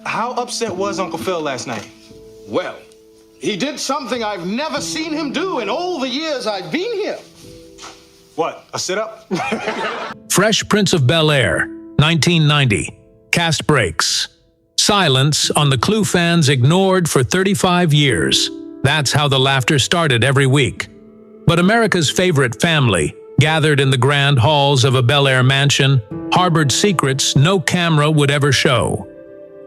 How upset was Uncle Phil last night? Well, he did something I've never seen him do in all the years I've been here. What, a sit-up? Fresh Prince of Bel-Air, 1990. Cast breaks. Silence on the Clue fans ignored for 35 years. That's how the laughter started every week. But America's favorite family, gathered in the grand halls of a Bel-Air mansion, harbored secrets no camera would ever show.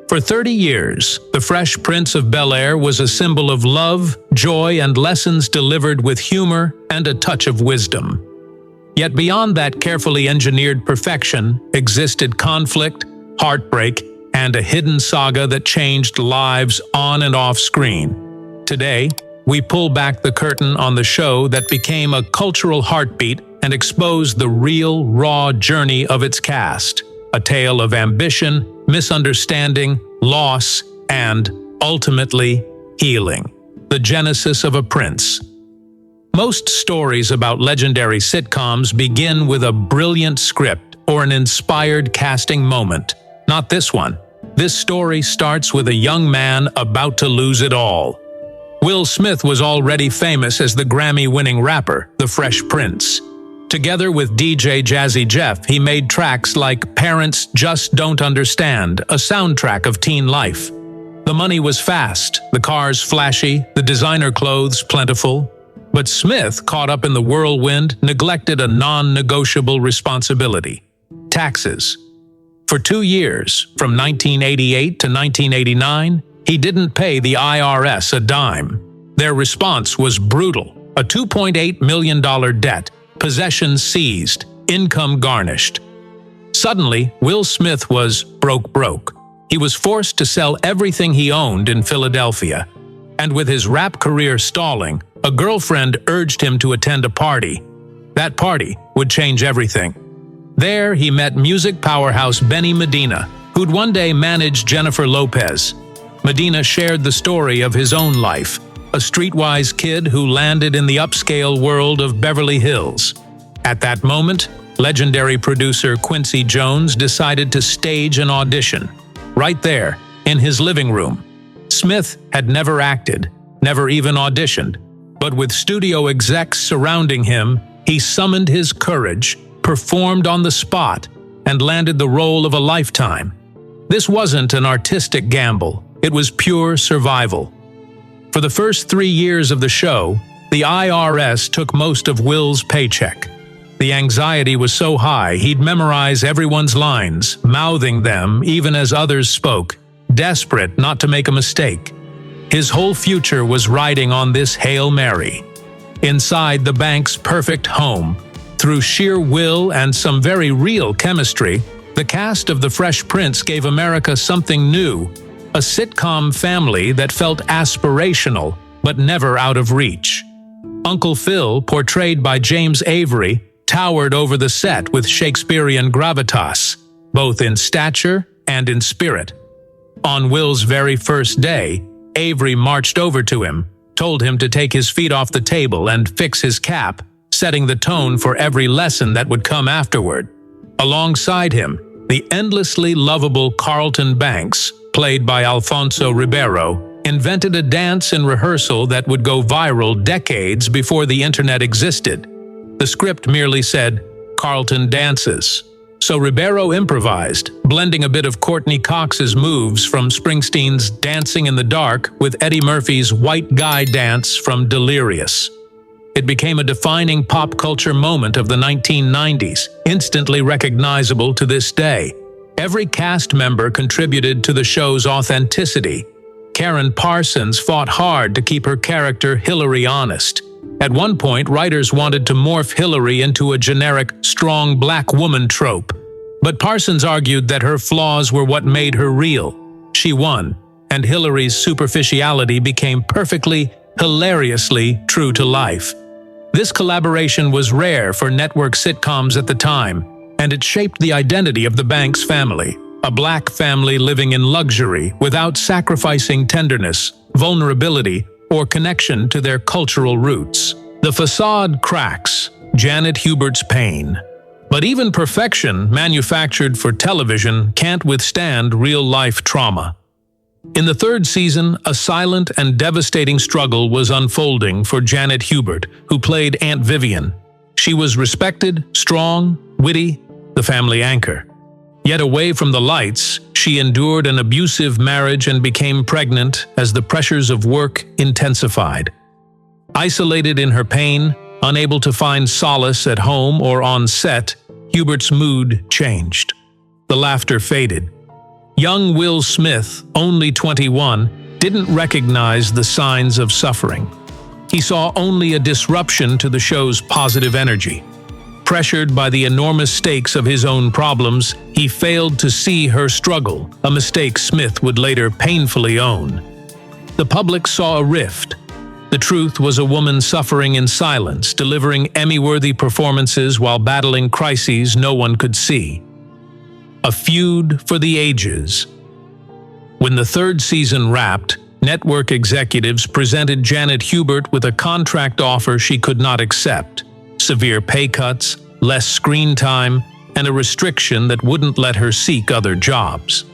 For 30 years, the Fresh Prince of Bel-Air was a symbol of love, joy, and lessons delivered with humor and a touch of wisdom. Yet beyond that carefully engineered perfection existed conflict, heartbreak, and a hidden saga that changed lives on and off screen. Today, we pull back the curtain on the show that became a cultural heartbeat and expose the real, raw journey of its cast. A tale of ambition, misunderstanding, loss, and, ultimately, healing. The genesis of a prince. Most stories about legendary sitcoms begin with a brilliant script or an inspired casting moment. Not this one. This story starts with a young man about to lose it all. Will Smith was already famous as the Grammy-winning rapper, the Fresh Prince. Together with DJ Jazzy Jeff, he made tracks like Parents Just Don't Understand, a soundtrack of teen life. The money was fast, the cars flashy, the designer clothes plentiful. But Smith, caught up in the whirlwind, neglected a non-negotiable responsibility: taxes. For 2 years, from 1988 to 1989, he didn't pay the IRS a dime. Their response was brutal: a $2.8 million debt, possessions seized, income garnished. Suddenly, Will Smith was broke. He was forced to sell everything he owned in Philadelphia. And with his rap career stalling, a girlfriend urged him to attend a party. That party would change everything. There, he met music powerhouse Benny Medina, who'd one day manage Jennifer Lopez. Medina shared the story of his own life, a streetwise kid who landed in the upscale world of Beverly Hills. At that moment, legendary producer Quincy Jones decided to stage an audition. Right there, in his living room. Smith had never acted, never even auditioned, but with studio execs surrounding him, he summoned his courage, performed on the spot, and landed the role of a lifetime. This wasn't an artistic gamble, it was pure survival. For the first 3 years of the show, the IRS took most of Will's paycheck. The anxiety was so high he'd memorize everyone's lines, mouthing them even as others spoke, desperate not to make a mistake. His whole future was riding on this Hail Mary. Inside the bank's perfect home, through sheer will and some very real chemistry, the cast of The Fresh Prince gave America something new, a sitcom family that felt aspirational, but never out of reach. Uncle Phil, portrayed by James Avery, towered over the set with Shakespearean gravitas, both in stature and in spirit. On Will's very first day, Avery marched over to him, told him to take his feet off the table and fix his cap, setting the tone for every lesson that would come afterward. Alongside him, the endlessly lovable Carlton Banks, played by Alfonso Ribeiro, invented a dance in rehearsal that would go viral decades before the internet existed. The script merely said, "Carlton dances." So Ribeiro improvised, blending a bit of Courtney Cox's moves from Springsteen's Dancing in the Dark with Eddie Murphy's White Guy dance from Delirious. It became a defining pop culture moment of the 1990s, instantly recognizable to this day. Every cast member contributed to the show's authenticity. Karen Parsons fought hard to keep her character Hillary honest. At one point, writers wanted to morph Hillary into a generic, strong black woman trope. But Parsons argued that her flaws were what made her real. She won, and Hillary's superficiality became perfectly, hilariously true to life. This collaboration was rare for network sitcoms at the time, and it shaped the identity of the Banks family, a black family living in luxury without sacrificing tenderness, vulnerability, or connection to their cultural roots. The facade cracks, Janet Hubert's pain. But even perfection manufactured for television can't withstand real-life trauma. In the third season, a silent and devastating struggle was unfolding for Janet Hubert, who played Aunt Vivian. She was respected, strong, witty, the family anchor. Yet away from the lights, she endured an abusive marriage and became pregnant as the pressures of work intensified. Isolated in her pain, unable to find solace at home or on set, Hubert's mood changed. The laughter faded. Young Will Smith, only 21, didn't recognize the signs of suffering. He saw only a disruption to the show's positive energy. Pressured by the enormous stakes of his own problems, he failed to see her struggle, a mistake Smith would later painfully own. The public saw a rift. The truth was a woman suffering in silence, delivering Emmy-worthy performances while battling crises no one could see. A feud for the ages. When the third season wrapped, network executives presented Janet Hubert with a contract offer she could not accept. Severe pay cuts, less screen time, and a restriction that wouldn't let her seek other jobs.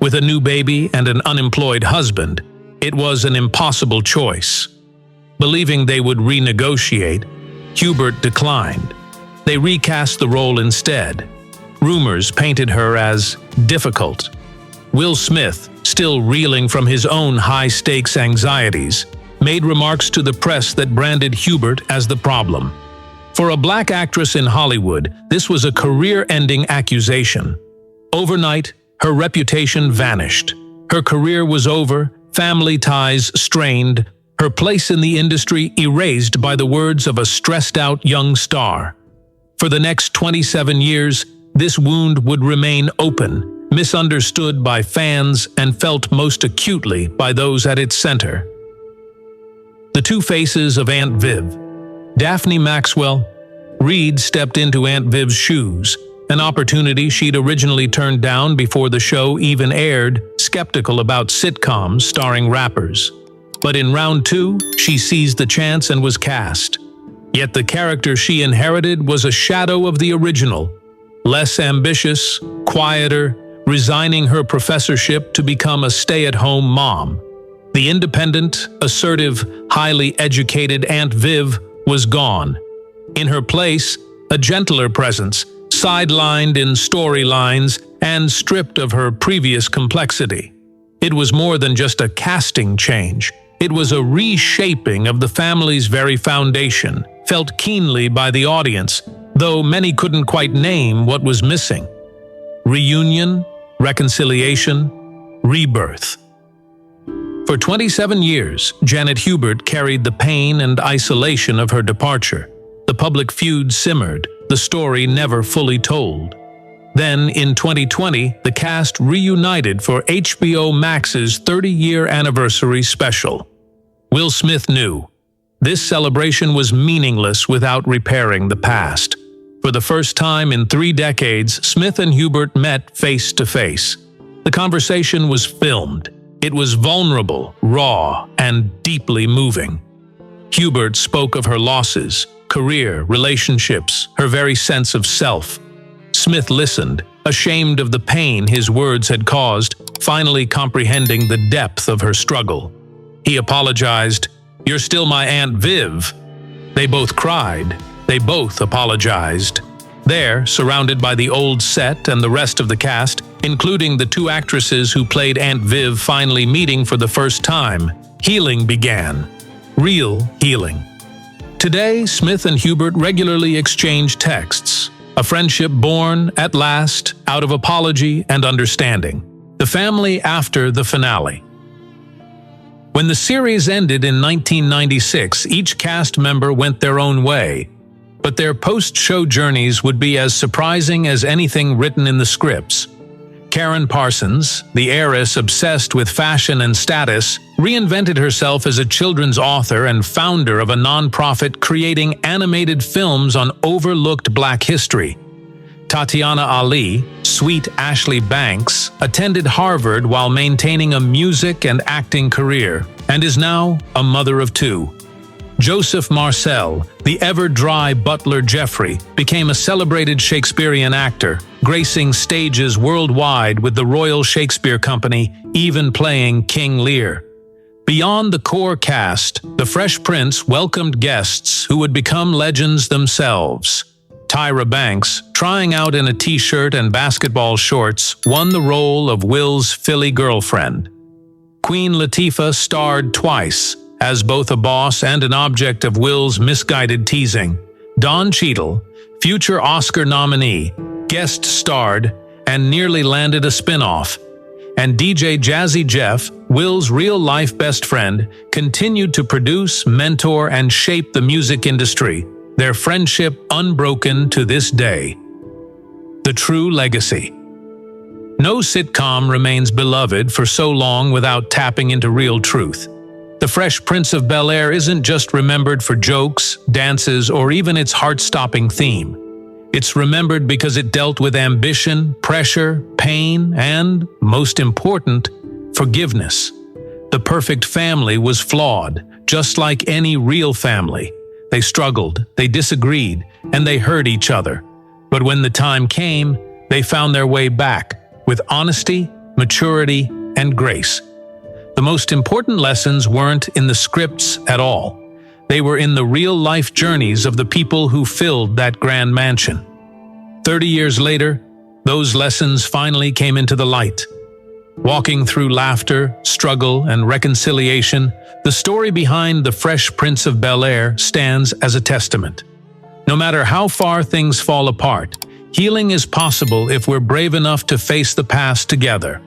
With a new baby and an unemployed husband, it was an impossible choice. Believing they would renegotiate, Hubert declined. They recast the role instead. Rumors painted her as difficult. Will Smith, still reeling from his own high-stakes anxieties, made remarks to the press that branded Hubert as the problem. For a black actress in Hollywood, this was a career-ending accusation. Overnight, her reputation vanished. Her career was over, family ties strained, her place in the industry erased by the words of a stressed-out young star. For the next 27 years, this wound would remain open, misunderstood by fans and felt most acutely by those at its center. The two faces of Aunt Viv. Daphne Maxwell. Reed stepped into Aunt Viv's shoes, an opportunity she'd originally turned down before the show even aired, skeptical about sitcoms starring rappers. But in round 2, she seized the chance and was cast. Yet the character she inherited was a shadow of the original. Less ambitious, quieter, resigning her professorship to become a stay-at-home mom. The independent, assertive, highly educated Aunt Viv was gone. In her place, a gentler presence, sidelined in storylines and stripped of her previous complexity. It was more than just a casting change. It was a reshaping of the family's very foundation, felt keenly by the audience, though many couldn't quite name what was missing. Reunion, reconciliation, rebirth. For 27 years, Janet Hubert carried the pain and isolation of her departure. The public feud simmered, the story never fully told. Then, in 2020, the cast reunited for HBO Max's 30-year anniversary special. Will Smith knew. This celebration was meaningless without repairing the past. For the first time in 3 decades, Smith and Hubert met face to face. The conversation was filmed. It was vulnerable, raw, and deeply moving. Hubert spoke of her losses, career, relationships, her very sense of self. Smith listened, ashamed of the pain his words had caused, finally comprehending the depth of her struggle. He apologized. "You're still my Aunt Viv." They both cried. They both apologized. There, surrounded by the old set and the rest of the cast, including the 2 actresses who played Aunt Viv finally meeting for the first time, healing began. Real healing. Today, Smith and Hubert regularly exchange texts, a friendship born, at last, out of apology and understanding. The family after the finale. When the series ended in 1996, each cast member went their own way, but their post-show journeys would be as surprising as anything written in the scripts. Karen Parsons, the heiress obsessed with fashion and status, reinvented herself as a children's author and founder of a nonprofit creating animated films on overlooked Black history. Tatiana Ali, sweet Ashley Banks, attended Harvard while maintaining a music and acting career, and is now a mother of 2. Joseph Marcel, the ever-dry butler Jeffrey, became a celebrated Shakespearean actor, gracing stages worldwide with the Royal Shakespeare Company, even playing King Lear. Beyond the core cast, the Fresh Prince welcomed guests who would become legends themselves. Tyra Banks, trying out in a t-shirt and basketball shorts, won the role of Will's Philly girlfriend. Queen Latifah starred twice, as both a boss and an object of Will's misguided teasing. Don Cheadle, future Oscar nominee, guest starred and nearly landed a spin-off. And DJ Jazzy Jeff, Will's real-life best friend, continued to produce, mentor, and shape the music industry, their friendship unbroken to this day. The true legacy. No sitcom remains beloved for so long without tapping into real truth. The Fresh Prince of Bel-Air isn't just remembered for jokes, dances, or even its heart-stopping theme. It's remembered because it dealt with ambition, pressure, pain, and, most important, forgiveness. The perfect family was flawed, just like any real family. They struggled, they disagreed, and they hurt each other. But when the time came, they found their way back, with honesty, maturity, and grace. The most important lessons weren't in the scripts at all. They were in the real-life journeys of the people who filled that grand mansion. 30 years later, those lessons finally came into the light. Walking through laughter, struggle, and reconciliation, the story behind the Fresh Prince of Bel-Air stands as a testament. No matter how far things fall apart, healing is possible if we're brave enough to face the past together.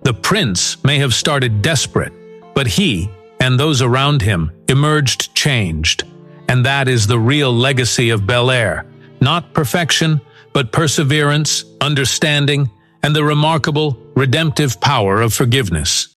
The prince may have started desperate, but he and those around him emerged changed. And that is the real legacy of Bel-Air. Not perfection, but perseverance, understanding, and the remarkable, redemptive power of forgiveness.